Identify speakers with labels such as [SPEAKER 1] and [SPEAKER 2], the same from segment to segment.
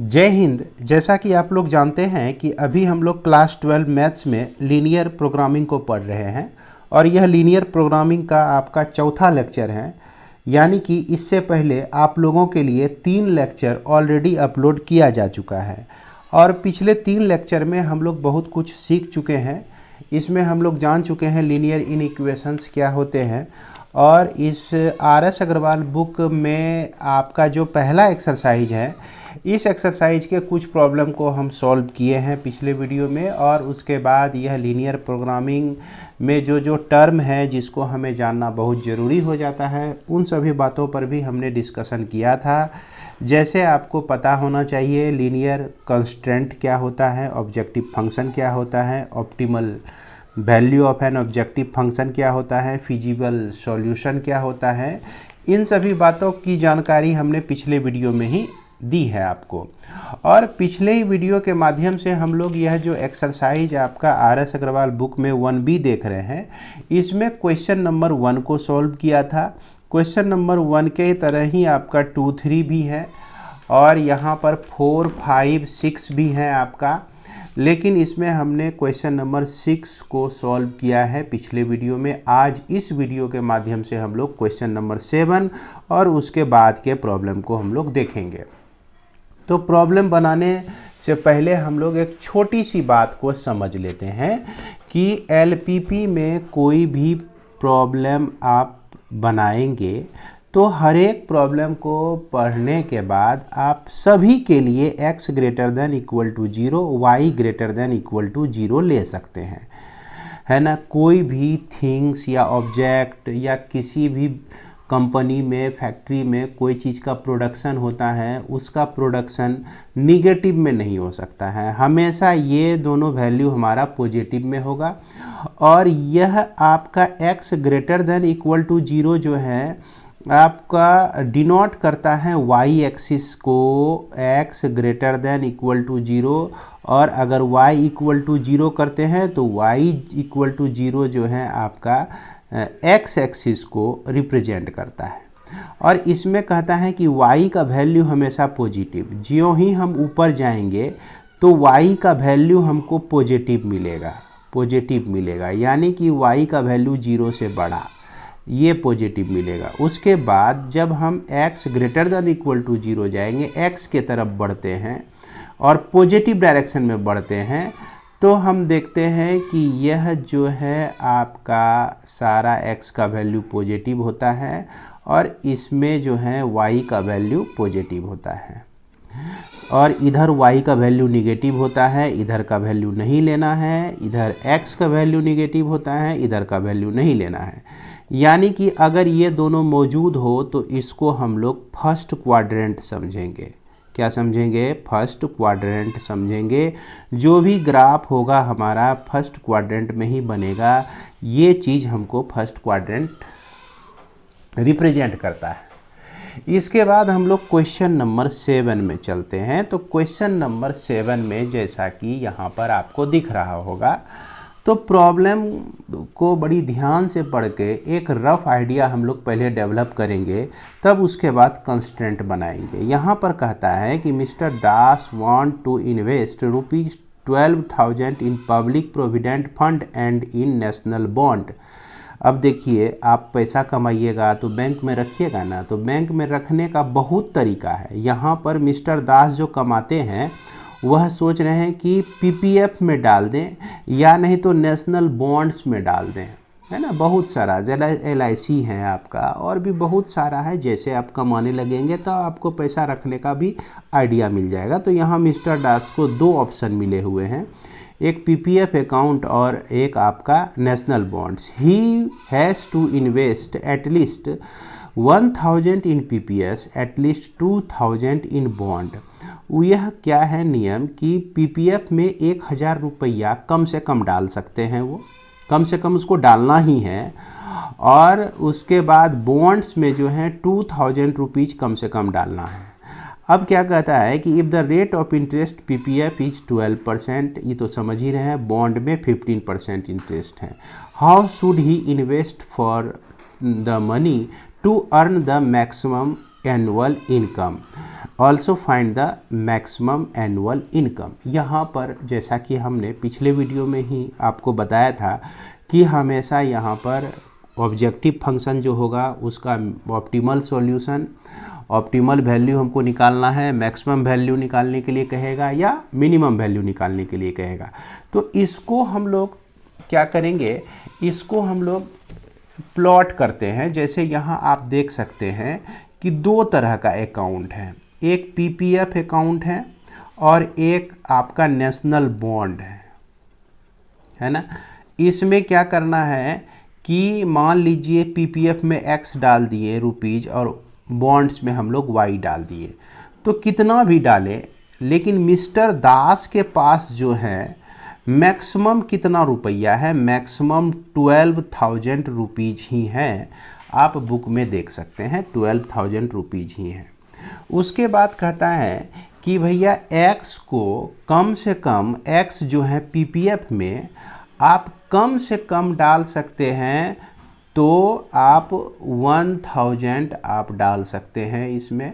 [SPEAKER 1] जय हिंद। जैसा कि आप लोग जानते हैं कि अभी हम लोग क्लास 12 मैथ्स में लीनियर प्रोग्रामिंग को पढ़ रहे हैं और यह लीनियर प्रोग्रामिंग का आपका चौथा लेक्चर है। यानी कि इससे पहले आप लोगों के लिए 3 लेक्चर ऑलरेडी अपलोड किया जा चुका है और पिछले 3 लेक्चर में हम लोग बहुत कुछ सीख चुके हैं। इसमें हम लोग जान चुके हैं लीनियर इनइक्वेशंस क्या होते हैं और इस RS अग्रवाल बुक में आपका जो पहला एक्सरसाइज है, इस एक्सरसाइज के कुछ प्रॉब्लम को हम सॉल्व किए हैं पिछले वीडियो में। और उसके बाद यह लीनियर प्रोग्रामिंग में जो टर्म है जिसको हमें जानना बहुत ज़रूरी हो जाता है, उन सभी बातों पर भी हमने डिस्कशन किया था। जैसे आपको पता होना चाहिए लीनियर कंस्ट्रेंट क्या होता है, ऑब्जेक्टिव फंक्शन क्या होता है, optimal value of an objective function क्या होता है, फिजिबल सॉल्यूशन क्या होता है। इन सभी बातों की जानकारी हमने पिछले वीडियो में ही दी है आपको। और पिछले ही वीडियो के माध्यम से हम लोग यह जो एक्सरसाइज आपका RS अग्रवाल बुक में 1B देख रहे हैं, इसमें क्वेश्चन नंबर 1 को सॉल्व किया था। क्वेश्चन नंबर 1 के तरह ही आपका 2, 3 भी है और यहाँ पर 4, 5, 6 भी है आपका। लेकिन इसमें हमने क्वेश्चन नंबर 6 को सॉल्व किया है पिछले वीडियो में। आज इस वीडियो के माध्यम से हम लोग क्वेश्चन नंबर 7 और उसके बाद के प्रॉब्लम को हम लोग देखेंगे। तो प्रॉब्लम बनाने से पहले हम लोग एक छोटी सी बात को समझ लेते हैं कि LPP में कोई भी प्रॉब्लम आप बनाएंगे तो हर एक प्रॉब्लम को पढ़ने के बाद आप सभी के लिए x greater than equal to 0, y greater than equal to 0 ले सकते हैं, है ना। कोई भी थिंग्स या ऑब्जेक्ट या किसी भी कंपनी में, फैक्ट्री में कोई चीज़ का प्रोडक्शन होता है, उसका प्रोडक्शन निगेटिव में नहीं हो सकता है। हमेशा ये दोनों वैल्यू हमारा पॉजिटिव में होगा। और यह आपका x greater than equal to 0 जो है आपका डिनोट करता है y एक्सिस को x greater than equal to 0, और अगर y इक्वल टू 0 करते हैं तो y इक्वल टू 0 जो है आपका x एक्सिस को रिप्रेजेंट करता है। और इसमें कहता है कि y का वैल्यू हमेशा पॉजिटिव, ज्यों ही हम ऊपर जाएंगे तो y का वैल्यू हमको पॉजिटिव मिलेगा, यानी कि y का वैल्यू 0 से बड़ा, ये पॉजिटिव मिलेगा। उसके बाद जब हम x greater than equal to 0 जाएंगे, x के तरफ बढ़ते हैं और पॉजिटिव डायरेक्शन में बढ़ते हैं, तो हम देखते हैं कि यह जो है आपका सारा x का वैल्यू पॉजिटिव होता है और इसमें जो है y का वैल्यू पॉजिटिव होता है। और इधर y का वैल्यू निगेटिव होता है, इधर का वैल्यू नहीं लेना है। इधर x का वैल्यू निगेटिव होता है, इधर का वैल्यू नहीं लेना है। यानी कि अगर ये दोनों मौजूद हो तो इसको हम लोग फर्स्ट क्वाड्रेंट समझेंगे। क्या समझेंगे? फर्स्ट क्वाड्रेंट समझेंगे। जो भी ग्राफ होगा हमारा फर्स्ट क्वाड्रेंट में ही बनेगा। ये चीज़ हमको फर्स्ट क्वाड्रेंट रिप्रेजेंट करता है। इसके बाद हम लोग क्वेश्चन नंबर 7 में चलते हैं। तो क्वेश्चन नंबर 7 में जैसा कि यहाँ पर आपको दिख रहा होगा, तो प्रॉब्लम को बड़ी ध्यान से पढ़ के एक रफ आइडिया हम लोग पहले डेवलप करेंगे, तब उसके बाद कंस्ट्रेंट बनाएंगे। यहाँ पर कहता है कि mister Das want to invest ₹12,000 in public provident fund and in national bond. अब देखिए, आप पैसा कमाइएगा तो बैंक में रखिएगा ना, तो बैंक में रखने का बहुत तरीका है। यहाँ पर मिस्टर दास जो कमाते हैं वह सोच रहे हैं कि PPF में डाल दें या नहीं तो नेशनल बॉन्ड्स में डाल दें, है ना। बहुत सारा LIC है आपका और भी बहुत सारा है। जैसे आप कमाने लगेंगे तो आपको पैसा रखने का भी आइडिया मिल जाएगा। तो यहाँ मिस्टर दास को 2 ऑप्शन मिले हुए हैं, एक PPF अकाउंट और एक आपका national bonds. He has to invest at least 1,000 in PPS, at least 2,000 in bond. यह क्या है नियम कि PPF में 1,000 रुपया कम से कम डाल सकते हैं, वो कम से कम उसको डालना ही है। और उसके बाद बॉन्ड्स में जो है 2,000 रुपीज़ कम से कम डालना है। अब क्या कहता है कि if the rate of interest PPF is 12%, ये तो समझ ही रहे हैं, बॉन्ड में 15% इंटरेस्ट है। How should he invest for the money to earn the maximum annual income, also find the maximum annual income. यहाँ पर जैसा कि हमने पिछले वीडियो में ही आपको बताया था कि हमेशा यहाँ पर ऑब्जेक्टिव फंक्शन जो होगा उसका ऑप्टिमल सॉल्यूशन, ऑप्टिमल वैल्यू हमको निकालना है, मैक्सिमम वैल्यू निकालने के लिए कहेगा या मिनिमम वैल्यू निकालने के लिए कहेगा। तो इसको हम लोग क्या करेंगे, इसको हम लोग प्लॉट करते हैं। जैसे यहाँ आप देख सकते हैं कि दो तरह का अकाउंट है, एक पीपीएफ अकाउंट है और एक आपका नेशनल बॉन्ड है ना। इसमें क्या करना है कि मान लीजिए पीपीएफ में एक्स डाल दिए रुपीज़ और बॉन्ड्स में हम लोग वाई डाल दिए, तो कितना भी डालें लेकिन मिस्टर दास के पास जो है मैक्सिमम कितना रुपया है, मैक्सिमम 12,000 रुपीज़ ही है। आप बुक में देख सकते हैं 12,000 रुपीज़ ही है। उसके बाद कहता है कि भैया एक्स को कम से कम, एक्स जो है पीपीएफ में आप कम से कम डाल सकते हैं, तो आप 1,000 आप डाल सकते हैं इसमें।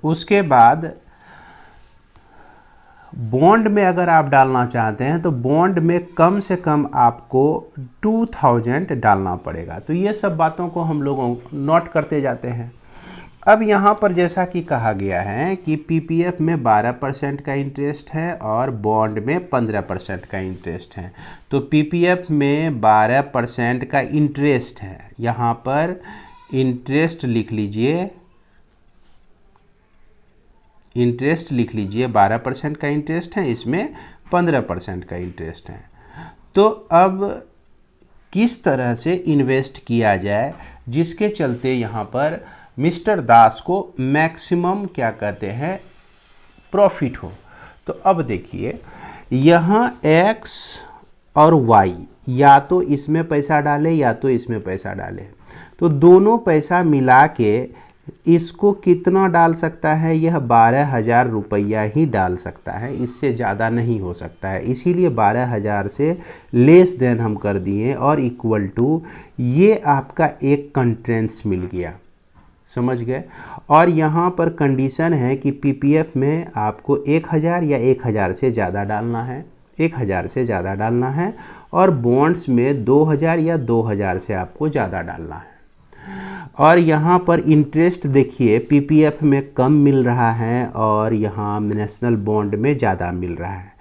[SPEAKER 1] उसके बाद बॉन्ड में अगर आप डालना चाहते हैं तो बॉन्ड में कम से कम आपको 2,000 डालना पड़ेगा। तो ये सब बातों को हम लोगों नोट करते जाते हैं। अब यहाँ पर जैसा कि कहा गया है कि पीपीएफ में 12% का इंटरेस्ट है और बॉन्ड में 15% का इंटरेस्ट है। तो पीपीएफ में 12% का इंटरेस्ट है, यहाँ पर इंटरेस्ट लिख लीजिए, इंटरेस्ट लिख लीजिए, 12% का इंटरेस्ट है, इसमें 15% का इंटरेस्ट है। तो अब किस तरह से इन्वेस्ट किया जाए जिसके चलते यहाँ पर मिस्टर दास को मैक्सिमम क्या कहते हैं प्रॉफिट हो। तो अब देखिए यहाँ एक्स और वाई, या तो इसमें पैसा डाले या तो इसमें पैसा डाले, तो दोनों पैसा मिला के इसको कितना डाल सकता है, यह 12,000 रुपया ही डाल सकता है, इससे ज़्यादा नहीं हो सकता है। इसीलिए 12,000 से लेस देन हम कर दिए और इक्वल टू, ये आपका एक कंट्रेंट्स मिल गया, समझ गए। और यहाँ पर कंडीशन है कि पीपीएफ में आपको 1,000 या 1,000 से ज़्यादा डालना है, 1,000 से ज़्यादा डालना है, और बॉन्ड्स में 2,000 या 2,000 से आपको ज़्यादा डालना है। और यहाँ पर इंटरेस्ट देखिए पीपीएफ में कम मिल रहा है और यहाँ नेशनल बॉन्ड में ज़्यादा मिल रहा है।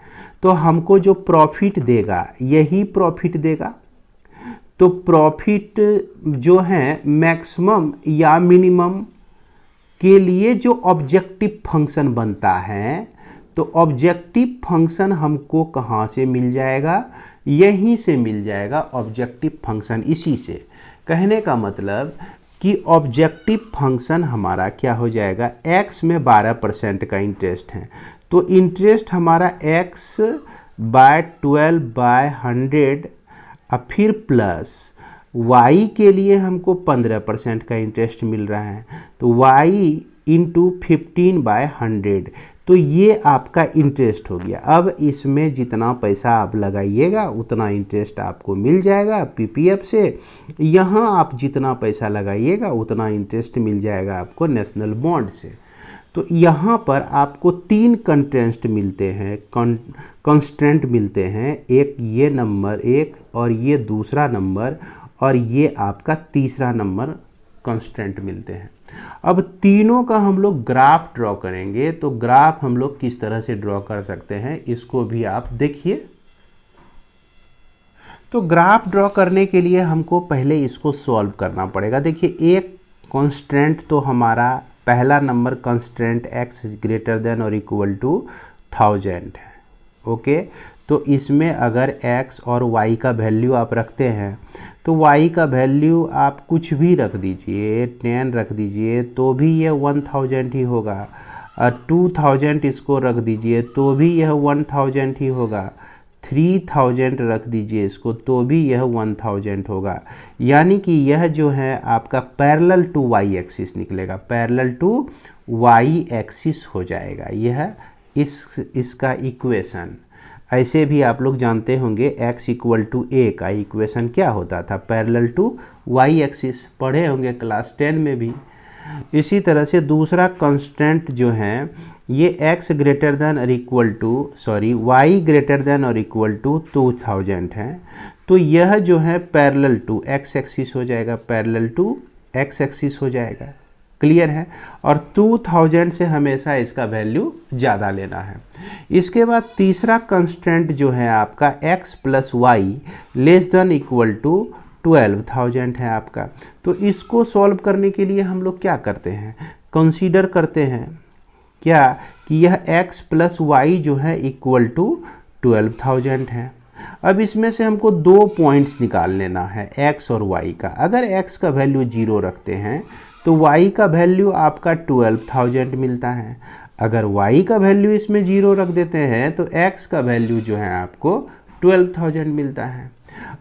[SPEAKER 1] तो हमको जो प्रॉफिट देगा यही प्रॉफिट देगा। तो प्रॉफिट जो है मैक्सिमम या मिनिमम के लिए जो ऑब्जेक्टिव फंक्शन बनता है, तो ऑब्जेक्टिव फंक्शन हमको कहाँ से मिल जाएगा, यहीं से मिल जाएगा ऑब्जेक्टिव फंक्शन। इसी से कहने का मतलब कि ऑब्जेक्टिव फंक्शन हमारा क्या हो जाएगा, x में 12% का इंटरेस्ट है, तो इंटरेस्ट हमारा x/12/100 और फिर प्लस y के लिए हमको 15% का इंटरेस्ट मिल रहा है, तो y इंटू 15/100, तो ये आपका इंटरेस्ट हो गया। अब इसमें जितना पैसा आप लगाइएगा उतना इंटरेस्ट आपको मिल जाएगा पीपीएफ से, यहाँ आप जितना पैसा लगाइएगा उतना इंटरेस्ट मिल जाएगा आपको नेशनल बॉन्ड से। तो यहाँ पर आपको 3 कंस्ट्रेंट मिलते हैं, कंस्ट्रेंट मिलते हैं, एक ये नंबर 1 और ये दूसरा नंबर और ये आपका तीसरा नंबर कंस्ट्रेंट मिलते हैं। अब तीनों का हम लोग ग्राफ ड्रॉ करेंगे, तो ग्राफ हम लोग किस तरह से ड्रॉ कर सकते हैं इसको भी आप देखिए। तो ग्राफ ड्रॉ करने के लिए हमको पहले इसको सॉल्व करना पड़ेगा। देखिए एक कंस्ट्रेंट तो हमारा पहला number constraint x greater than और इक्वल टू 1000 है, ओके। तो इसमें अगर x और y का वैल्यू आप रखते हैं तो y का वैल्यू आप कुछ भी रख दीजिए, 10 रख दीजिए तो भी यह 1000 ही होगा, और 2000 इसको रख दीजिए तो भी यह 1000 ही होगा, 3000 रख दीजिए इसको तो भी यह 1000 होगा। यानी कि यह जो है आपका पैरेलल टू वाई एक्सिस निकलेगा, पैरेलल टू वाई एक्सिस हो जाएगा यह इसका इक्वेशन। ऐसे भी आप लोग जानते होंगे x इक्वल टू ए का इक्वेशन क्या होता था, पैरेलल टू y एक्सिस, पढ़े होंगे क्लास 10 में भी। इसी तरह से दूसरा कांस्टेंट जो है ये x ग्रेटर देन और equal to y greater than और इक्वल टू 2000 है। तो यह जो है पैरेलल टू x एक्सिस हो जाएगा, पैरेलल टू x एक्सिस हो जाएगा, क्लियर है। और 2000 से हमेशा इसका वैल्यू ज़्यादा लेना है। इसके बाद तीसरा कंस्टेंट जो है आपका x plus y less than equal to 12000 है आपका। तो इसको सॉल्व करने के लिए हम लोग क्या करते हैं, कंसीडर करते हैं क्या कि यह x प्लस वाई जो है इक्वल टू 12000 है। अब इसमें से हमको दो पॉइंट्स निकाल लेना है x और y का। अगर x का वैल्यू 0 रखते हैं तो y का वैल्यू आपका 12000 मिलता है। अगर y का वैल्यू इसमें 0 रख देते हैं तो x का वैल्यू जो है आपको 12000 मिलता है।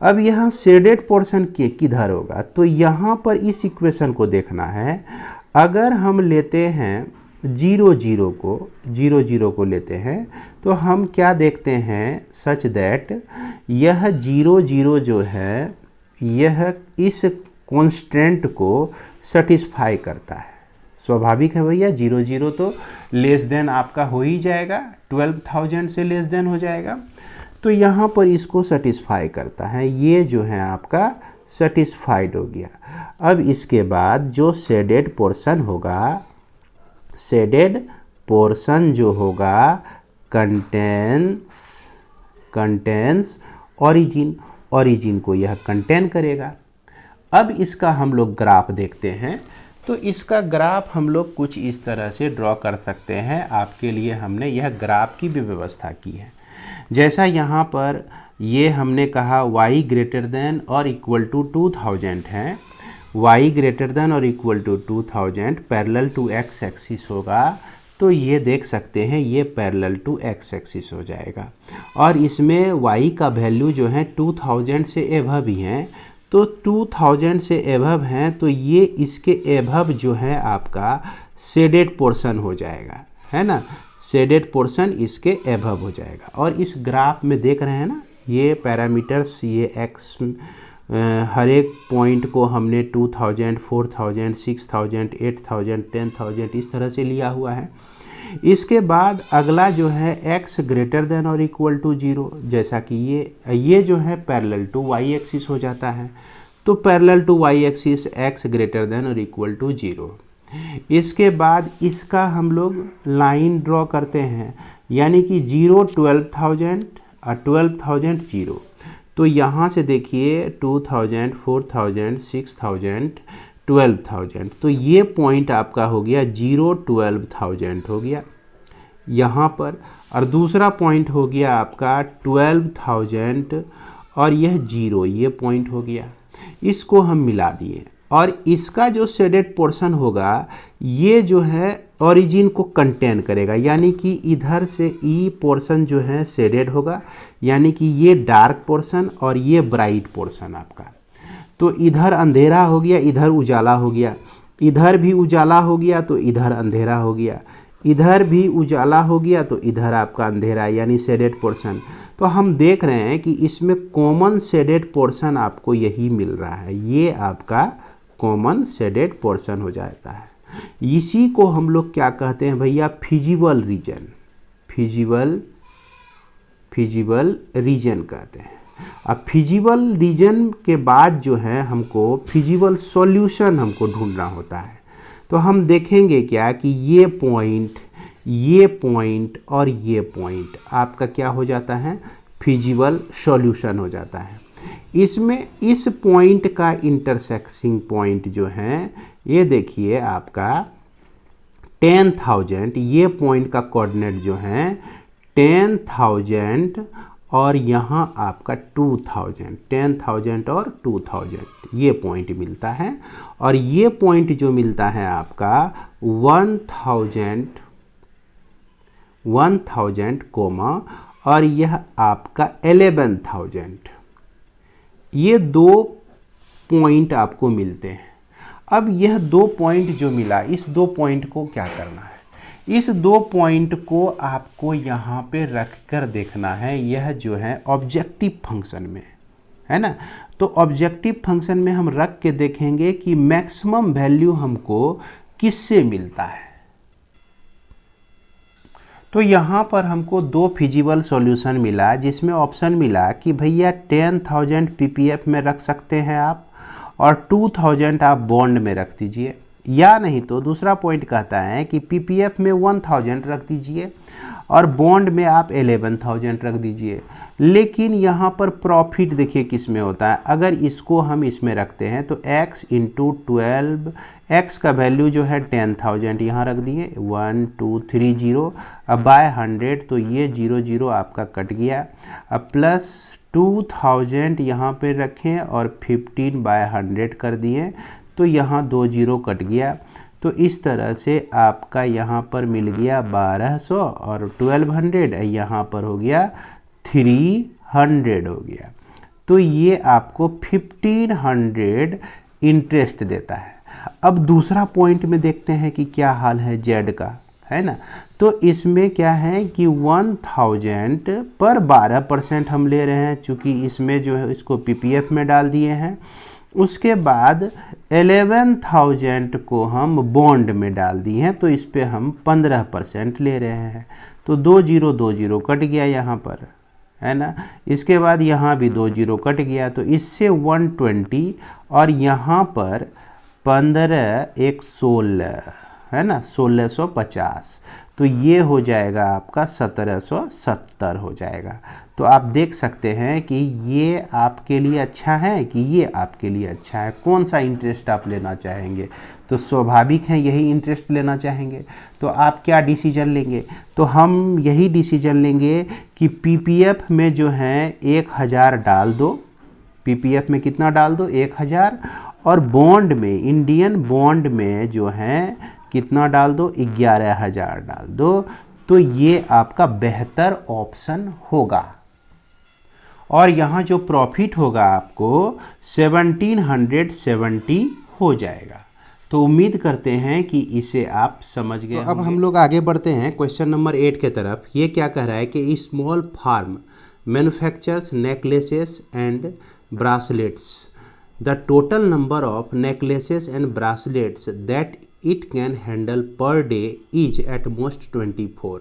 [SPEAKER 1] अब यहाँ शेडेड पोर्शन के किधर होगा, तो यहाँ पर इस इक्वेशन को देखना है। अगर हम लेते हैं 0 को लेते हैं तो हम क्या देखते हैं, सच दैट यह 0 जो है यह इस कॉन्स्टेंट को सेटिस्फाई करता है। स्वाभाविक है भैया, 0 तो लेस देन आपका हो ही जाएगा, 12000 से लेस देन हो जाएगा। तो यहाँ पर इसको सेटिस्फाई करता है, ये जो है आपका सेटिस्फाइड हो गया। अब इसके बाद जो शेडेड पोर्शन होगा, शेडेड पोर्शन जो होगा कंटेन्स ओरिजिन को यह कंटेन करेगा। अब इसका हम लोग ग्राफ देखते हैं। तो इसका ग्राफ हम लोग कुछ इस तरह से ड्रॉ कर सकते हैं। आपके लिए हमने यह ग्राफ की भी व्यवस्था की है। जैसा यहाँ पर ये हमने कहा y ग्रेटर देन और इक्वल टू 2000 है, y ग्रेटर देन और equal to 2000 parallel to x axis होगा। तो ये देख सकते हैं ये पैरेलल टू x एक्सिस हो जाएगा। और इसमें y का वैल्यू जो है 2000 से एभव ही है, तो 2000 से एभव हैं तो ये इसके एभव जो है आपका शेडेड पोर्शन हो जाएगा, है ना। शेडेड पोर्शन इसके एभव हो जाएगा। और इस ग्राफ में देख रहे हैं ना, ये पैरामीटर्स, ये x हर एक पॉइंट को हमने 2000, 4000, 6000, 8000, 10000 इस तरह से लिया हुआ है। इसके बाद अगला जो है x ग्रेटर देन और इक्वल टू 0, जैसा कि ये जो है पैरेलल टू y एक्सिस हो जाता है। तो parallel to y axis x greater than और इक्वल टू 0। इसके बाद इसका हम लोग लाइन ड्रॉ करते हैं, यानी कि 0 12000 और 12000 0। तो यहाँ से देखिए 2000, 4000, 6000, 12000, तो ये पॉइंट आपका हो गया 0 12000 हो गया यहाँ पर। और दूसरा पॉइंट हो गया आपका 12000 और यह 0, ये पॉइंट हो गया। इसको हम मिला दिए और इसका जो शेडेड पोर्शन होगा ये जो है ओरिजिन को कंटेन करेगा, यानी कि इधर से ई पोर्शन जो है शेडेड होगा, यानी कि ये डार्क पोर्शन और ये ब्राइट पोर्शन आपका। तो इधर अंधेरा हो गया, इधर उजाला हो गया, इधर भी उजाला हो गया तो इधर अंधेरा हो गया, इधर भी उजाला हो गया तो इधर आपका अंधेरा, यानी शेडेड पोर्शन। तो हम देख रहे हैं कि इसमें कॉमन शेडेड पोर्शन आपको यही मिल रहा है, ये आपका कॉमन शेडेड पोर्शन हो जाता है। इसी को हम लोग क्या कहते हैं भैया, फिजिबल रीजन, फिजिबल रीजन कहते हैं। अब फिजिबल रीजन के बाद जो है हमको फिजिबल सॉल्यूशन हमको ढूंढना होता है। तो हम देखेंगे क्या कि ये पॉइंट और ये पॉइंट आपका क्या हो जाता है, फिजिबल सॉल्यूशन हो जाता है। इसमें इस पॉइंट का इंटरसेक्टिंग पॉइंट जो है ये देखिए आपका 10000, ये पॉइंट का कोऑर्डिनेट जो है 10000 और यहाँ आपका 2000, 10000 और 2000 ये पॉइंट मिलता है। और ये पॉइंट जो मिलता है आपका 1000 कोमा और यह आपका 11000, ये दो पॉइंट आपको मिलते हैं। अब यह दो पॉइंट जो मिला, इस दो पॉइंट को क्या करना है, इस 2 पॉइंट को आपको यहाँ पे रख कर देखना है, यह जो है ऑब्जेक्टिव फंक्शन में है ना। तो ऑब्जेक्टिव फंक्शन में हम रख के देखेंगे कि मैक्सिमम वैल्यू हमको किससे मिलता है। तो यहाँ पर हमको 2 फिजिबल सॉल्यूशन मिला, जिसमें ऑप्शन मिला कि भैया 10,000 पीपीएफ में रख सकते हैं आप और 2000 आप बॉन्ड में रख दीजिए, या नहीं तो दूसरा पॉइंट कहता है कि पीपीएफ में 1000 रख दीजिए और बॉन्ड में आप 11,000 रख दीजिए। लेकिन यहाँ पर प्रॉफिट देखिए किस में होता है। अगर इसको हम इसमें रखते हैं तो x इंटू 12, x का वैल्यू जो है 10,000 यहाँ रख दिए, 1 2 3 0, अब बाय 100 तो ये 0 0 आपका कट गया, अब प्लस 2000 यहाँ पे रखें और 15 बाय 100 कर दिए तो यहाँ 2 0 कट गया। तो इस तरह से आपका यहाँ पर मिल गया 1200 और 1200 यहाँ पर हो गया 300 हो गया। तो ये आपको 1500 इंटरेस्ट देता है। अब दूसरा पॉइंट में देखते हैं कि क्या हाल है जेड का, है ना। तो इसमें क्या है कि 1000 पर 12% हम ले रहे हैं, चूँकि इसमें जो है इसको पीपीएफ में डाल दिए हैं। उसके बाद 11,000 को हम बॉन्ड में डाल दिए हैं, तो इस पे हम 15% ले रहे हैं। तो 2 0 कट गया यहाँ पर, है ना। इसके बाद यहाँ भी 2 0 कट गया, तो इससे 120 और यहाँ पर 15 1 16, है ना, 1650। तो ये हो जाएगा आपका 1770 हो जाएगा। तो आप देख सकते हैं कि ये आपके लिए अच्छा है कि ये आपके लिए अच्छा है, कौन सा इंटरेस्ट आप लेना चाहेंगे। तो स्वाभाविक है यही इंटरेस्ट लेना चाहेंगे। तो आप क्या डिसीजन लेंगे, तो हम यही डिसीजन लेंगे कि पीपीएफ में जो है 1000 डाल दो, पीपीएफ में कितना डाल दो 1000, और बॉन्ड में इंडियन बॉन्ड में जो है कितना डाल दो 11,000 डाल दो। तो ये आपका बेहतर ऑप्शन होगा। और यहाँ जो प्रॉफिट होगा आपको 1770 हो जाएगा। तो उम्मीद करते हैं कि इसे आप समझ गए। तो अब हम लोग आगे बढ़ते हैं क्वेश्चन नंबर 8 के तरफ। ये क्या कह रहा है कि small farm manufactures necklaces and bracelets, the total number of necklaces and bracelets that it can handle per day is at most 24।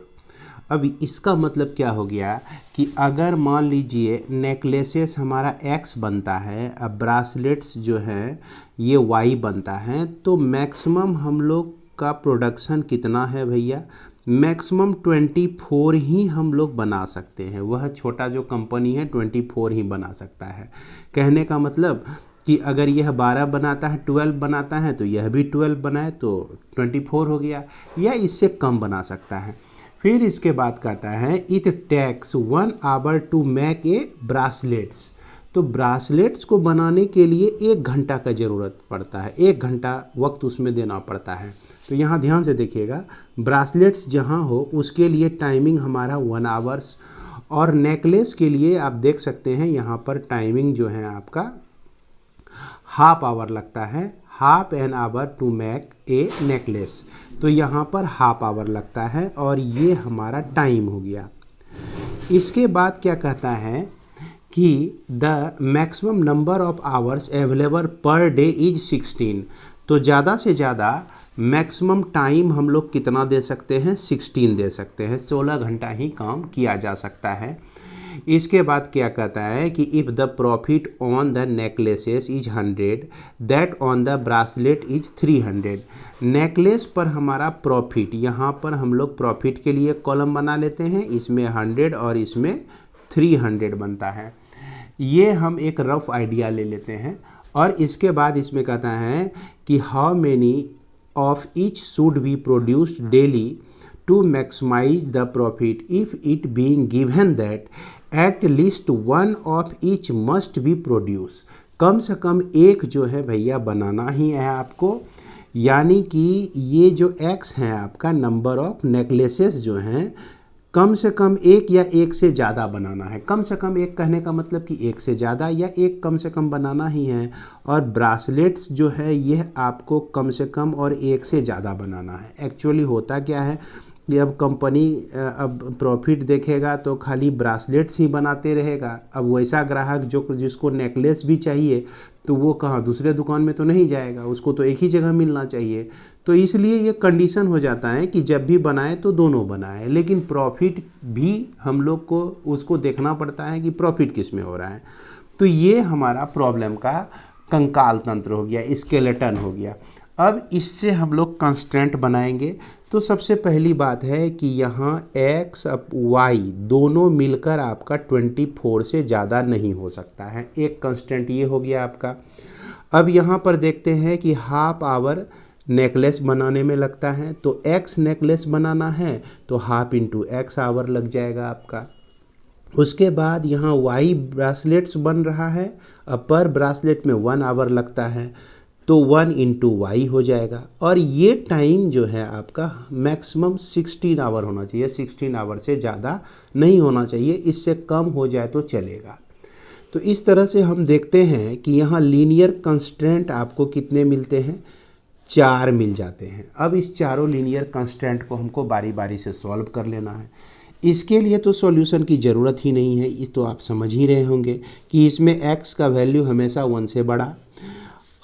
[SPEAKER 1] अब इसका मतलब क्या हो गया कि अगर मान लीजिए नेकलेसेस हमारा x बनता है, अब ब्रासलेट्स जो है ये y बनता है, तो मैक्सिमम हम लोग का प्रोडक्शन कितना है भैया, मैक्सिमम 24 ही हम लोग बना सकते हैं। वह छोटा जो कंपनी है 24 ही बना सकता है। कहने का मतलब कि अगर यह 12 बनाता है 12 बनाता है तो यह भी 12 बनाए तो 24 हो गया, या इससे कम बना सकता है। फिर इसके बाद कहता है it takes 1 hour to make a bracelets. तो ब्रासलेट्स को बनाने के लिए 1 घंटा का ज़रूरत पड़ता है, 1 घंटा वक्त उसमें देना पड़ता है। तो यहाँ ध्यान से देखिएगा, ब्रासलेट्स जहाँ हो उसके लिए टाइमिंग हमारा 1 आवर्स, और नेकलेस के लिए आप देख सकते हैं यहाँ पर टाइमिंग जो है आपका ½ आवर लगता है, ½ an hour to make a necklace. तो यहाँ पर ½ आवर लगता है और ये हमारा टाइम हो गया। इसके बाद क्या कहता है कि the maximum number of hours available पर डे इज 16। तो ज़्यादा से ज़्यादा मैक्सिमम टाइम हम लोग कितना दे सकते हैं, 16 दे सकते हैं, 16 घंटा ही काम किया जा सकता है। इसके बाद क्या कहता है कि if the profit on the necklaces is 100 that on the bracelet is 300। Necklace पर हमारा प्रॉफिट, यहाँ पर हम लोग प्रॉफिट के लिए कॉलम बना लेते हैं, इसमें 100 और इसमें 300 बनता है। ये हम एक रफ आइडिया ले लेते हैं। और इसके बाद इसमें कहता है कि how many of each should be produced daily to maximize the profit if it being given that at least 1 of each must be produce. कम से कम एक जो है भैया बनाना ही है आपको, यानी कि ये जो x है आपका नंबर ऑफ नेकलेसेस जो हैं, कम से कम एक या एक से ज़्यादा बनाना है। कम से कम एक कहने का मतलब कि एक से ज़्यादा या एक कम से कम बनाना ही है। और ब्रासलेट्स जो है यह आपको कम से कम और एक से ज़्यादा बनाना है। एक्चुअली होता क्या है कि अब कंपनी अब प्रॉफिट देखेगा तो खाली ब्रासलेट्स ही बनाते रहेगा। अब वैसा ग्राहक जो जिसको नेकलेस भी चाहिए तो वो कहाँ, दूसरे दुकान में तो नहीं जाएगा, उसको तो एक ही जगह मिलना चाहिए। तो इसलिए ये कंडीशन हो जाता है कि जब भी बनाए तो दोनों बनाए, लेकिन प्रॉफिट भी हम लोग को उसको देखना पड़ता है कि प्रॉफिट किस में हो रहा है। तो ये हमारा प्रॉब्लम का कंकाल तंत्र हो गया, स्केलेटन हो गया। अब इससे हम लोग कंस्ट्रेंट बनाएंगे। तो सबसे पहली बात है कि यहाँ x अब y दोनों मिलकर आपका 24 से ज़्यादा नहीं हो सकता है। एक कंस्ट्रेंट ये हो गया आपका। अब यहाँ पर देखते हैं कि हाफ आवर नेकलेस बनाने में लगता है, तो x नेकलेस बनाना है तो हाफ इंटू x आवर लग जाएगा आपका। उसके बाद यहाँ y ब्रासलेट्स बन रहा है, अब पर ब्रासलेट में 1 आवर लगता है तो 1 इंटू वाई हो जाएगा। और ये टाइम जो है आपका मैक्सिमम 16 आवर होना चाहिए, 16 आवर से ज़्यादा नहीं होना चाहिए, इससे कम हो जाए तो चलेगा। तो इस तरह से हम देखते हैं कि यहाँ लीनियर कंस्ट्रेंट आपको कितने मिलते हैं, 4 मिल जाते हैं। अब इस चारों लीनियर कंस्ट्रेंट को हमको बारी बारी से सॉल्व कर लेना है। इसके लिए तो सॉल्यूशन की ज़रूरत ही नहीं है, ये तो आप समझ ही रहे होंगे कि इसमें x का वैल्यू हमेशा 1 से बड़ा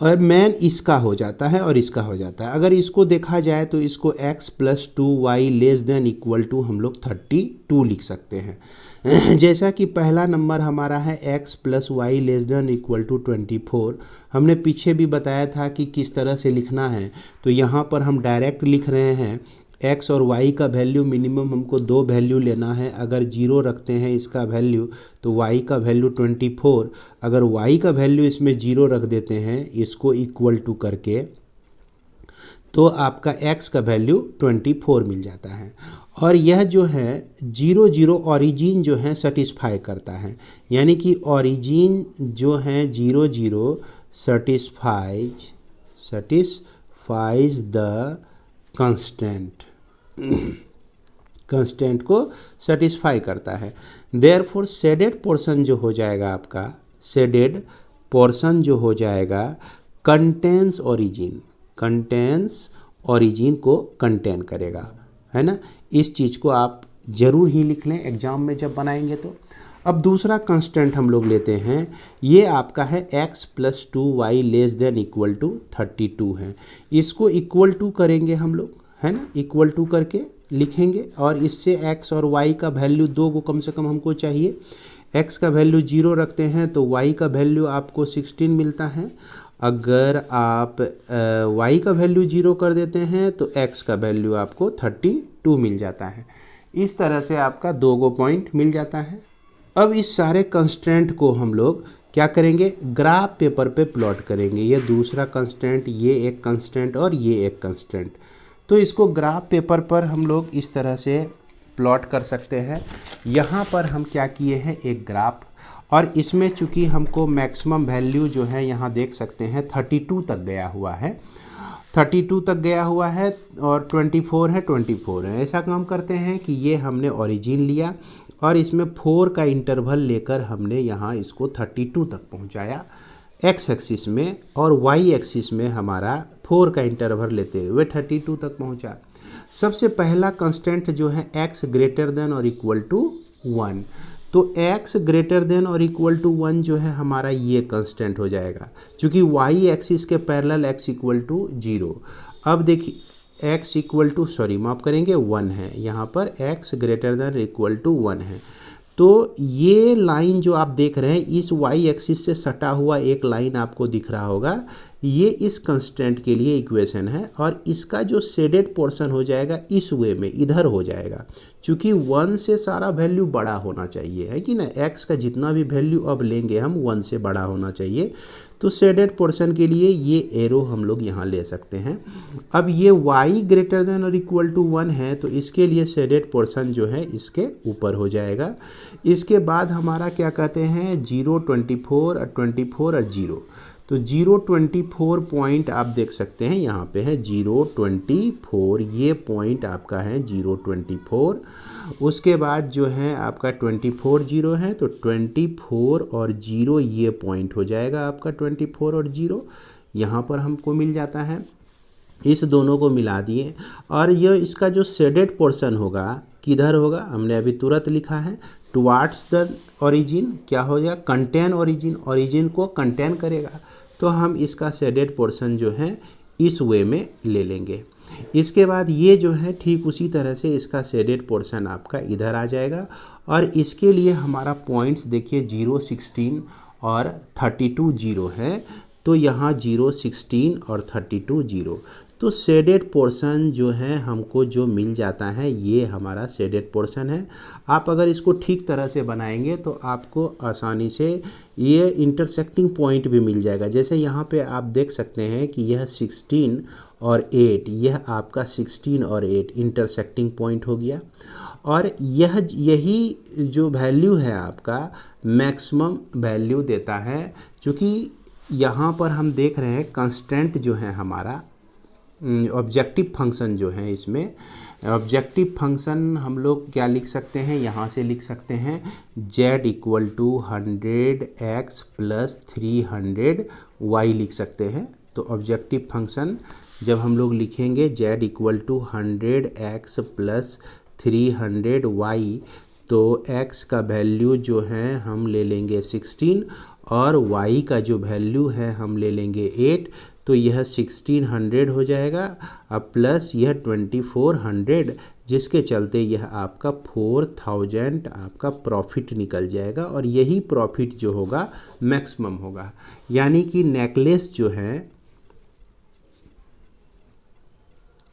[SPEAKER 1] और मेन इसका हो जाता है और इसका हो जाता है। अगर इसको देखा जाए तो इसको x + 2y less than equal to हम लोग 32 लिख सकते हैं। जैसा कि पहला नंबर हमारा है x + y less than equal to 24। हमने पीछे भी बताया था कि किस तरह से लिखना है, तो यहाँ पर हम डायरेक्ट लिख रहे हैं। x और y का वैल्यू मिनिमम हमको 2 वैल्यू लेना है। अगर 0 रखते हैं इसका वैल्यू तो y का वैल्यू 24, अगर y का वैल्यू इसमें 0 रख देते हैं इसको इक्वल टू करके, तो आपका x का वैल्यू 24 मिल जाता है। और यह जो है 0 0 ओरिजिन जो है सेटिस्फाई करता है, यानी कि ओरिजिन जो है 0 0 सेटिस्फाइज द कंस्टेंट को सेटिस्फाई करता है। देयरफॉर शेडेड पोर्शन जो हो जाएगा आपका, शेडेड पोर्शन जो हो जाएगा कंटेंस ओरिजिन को कंटेन करेगा, है ना। इस चीज़ को आप ज़रूर ही लिख लें एग्जाम में जब बनाएंगे तो। अब दूसरा कंस्टेंट हम लोग लेते हैं, ये आपका है x + 2y less than equal to 32 है। इसको इक्वल टू करेंगे हम लोग, है ना, इक्वल टू करके लिखेंगे और इससे x और y का वैल्यू 2 को कम से कम हमको चाहिए। x का वैल्यू 0 रखते हैं तो y का वैल्यू आपको 16 मिलता है। अगर आप y का वैल्यू 0 कर देते हैं तो x का वैल्यू आपको 32 मिल जाता है। इस तरह से आपका 2 पॉइंट मिल जाता है। अब इस सारे कंस्ट्रेंट को हम लोग क्या करेंगे, ग्राफ पेपर पे प्लॉट करेंगे। ये दूसरा कंस्ट्रेंट, ये एक कंस्ट्रेंट और ये एक कंस्ट्रेंट। तो इसको ग्राफ पेपर पर हम लोग इस तरह से प्लॉट कर सकते हैं। यहाँ पर हम क्या किए हैं, एक ग्राफ, और इसमें चूंकि हमको मैक्सिमम वैल्यू जो है यहाँ देख सकते हैं 32 तक गया हुआ है, 32 तक गया हुआ है और 24 है। ऐसा काम करते हैं कि ये हमने ओरिजिन लिया और इसमें 4 का इंटरवल लेकर हमने यहाँ इसको 32 तक पहुँचाया x एक्सिस में, और y एक्सिस में हमारा 4 का इंटरवल लेते हुए 32 तक पहुँचा। सबसे पहला कंस्टेंट जो है x ग्रेटर देन और इक्वल टू 1, तो x ग्रेटर देन और इक्वल टू 1 जो है हमारा ये कंस्टेंट हो जाएगा, क्योंकि y एक्सिस के पैरेलल x इक्वल टू 0। अब देखिए x इक्वल टू, माफ़ करेंगे, 1 है, यहाँ पर x greater than equal to 1 है। तो ये लाइन जो आप देख रहे हैं इस y एक्सिस से सटा हुआ एक लाइन आपको दिख रहा होगा, ये इस कंस्टेंट के लिए इक्वेशन है। और इसका जो शेडेड पोर्शन हो जाएगा इस वे में इधर हो जाएगा, क्योंकि 1 से सारा वैल्यू बड़ा होना चाहिए, है कि ना। x का जितना भी वैल्यू अब लेंगे हम 1 से बड़ा होना चाहिए। तो शेडेड पोर्शन के लिए ये एरो हम लोग यहाँ ले सकते हैं। अब ये y ग्रेटर देन और इक्वल टू 1 है, तो इसके लिए शेडेड पोर्शन जो है इसके ऊपर हो जाएगा। इसके बाद हमारा क्या कहते हैं 0, 24 और 0। तो 0, 24 पॉइंट आप देख सकते हैं यहाँ पे है 0, 24, ये पॉइंट आपका है 0, 24। उसके बाद जो है आपका 24, 0 है, तो 24 और 0 ये पॉइंट हो जाएगा आपका 24 और 0, यहाँ पर हमको मिल जाता है। इस दोनों को मिला दिए और ये इसका जो शेडेड पोर्शन होगा किधर होगा, हमने अभी तुरंत लिखा है टुवार्ड्स द ओरिजिन। क्या हो गया, कंटेन ओरिजिन, ओरिजिन को कंटेन करेगा। तो हम इसका शेडेड पोर्शन जो है इस वे में ले लेंगे। इसके बाद ये जो है ठीक उसी तरह से इसका शेडेड पोर्शन आपका इधर आ जाएगा और इसके लिए हमारा पॉइंट्स देखिए 0, 16 और 32 0 है। तो यहाँ 0, 16 और 32 0। तो शेडेड पोर्शन जो है हमको जो मिल जाता है ये हमारा शेडेड पोर्शन है। आप अगर इसको ठीक तरह से बनाएंगे तो आपको आसानी से ये इंटरसेक्टिंग पॉइंट भी मिल जाएगा। जैसे यहाँ पे आप देख सकते हैं कि यह 16 और 8, यह आपका 16 और 8 इंटरसेक्टिंग पॉइंट हो गया। और यही जो वैल्यू है आपका मैक्सिमम वैल्यू देता है, क्योंकि यहाँ पर हम देख रहे हैं कंस्टेंट जो है हमारा ऑब्जेक्टिव फंक्शन जो है, इसमें ऑब्जेक्टिव फंक्शन हम लोग क्या लिख सकते हैं, यहाँ से लिख सकते हैं z equal to 100x plus 300y लिख सकते हैं। तो ऑब्जेक्टिव फंक्शन जब हम लोग लिखेंगे z equal to 100x plus 300y, तो x का वैल्यू जो है हम ले लेंगे 16 और y का जो वैल्यू है हम ले लेंगे 8। तो यह 1600 हो जाएगा अब प्लस यह 2400, जिसके चलते यह आपका 4000 आपका प्रॉफिट निकल जाएगा और यही प्रॉफिट जो होगा मैक्सिमम होगा। यानी कि नेकलेस जो है,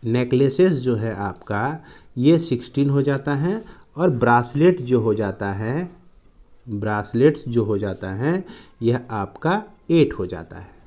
[SPEAKER 1] नेकलेसेस जो है आपका ये 16 हो जाता है और ब्रासलेट जो हो जाता है, ब्रासलेट्स जो हो जाता है यह आपका 8 हो जाता है।